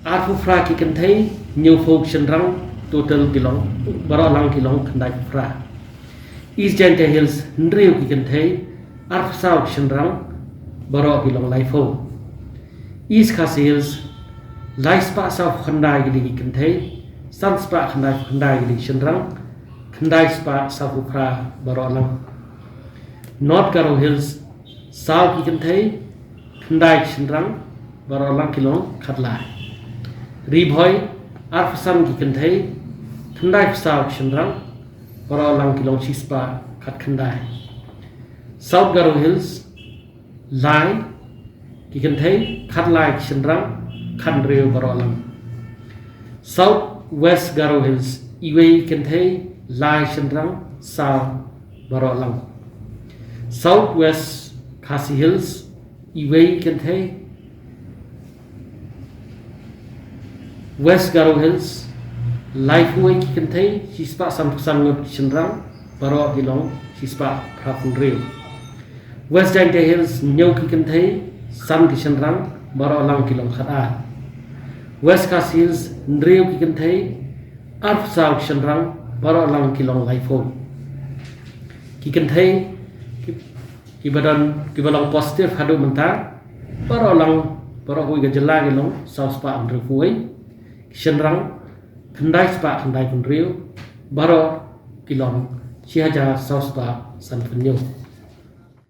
Arfufra ki kan thấy nhiều folk chân răng total kilong baro lang kilong khandai fra East Jante Hills nriu ki kan thấy Arfsau chân răng baro kilong lai fo East Khasi Hills lai spa sau khandai ki kan thấy san spa khandai ki chân răng khandai spa sau fra baro lang North Garo Hills sau ki kan thấy khandai chân răng baro lang kilong khatlai Ribhoi Arfasam ki kan thấy khandai sao chendrang baro lang kilong chispa khat khandai South Garo Hills lai ki kan thấy khat lai chendrang khan reu baro lang South West Garo Hills iwe kan thấy lai chendrang sao baro lang South West Khasi Hills iwe kan thấy West Garo Hills life way ki kan thấy sispa sam ngap chendrang baro kilong sispa prapun reu West Jante Hills nyau ki kan thấy sam ki chendrang baro lang kilong khata West Khasi Hills nreu ki kan thấy arfsau chendrang baro lang kilong laifo ki kan thấy ki badan positif hadu menta baro lang baro hui gajala kilong sauspa andru fuai Chendrang khandai spa khandai pun riu baro kilong cihaja sauspa san penyu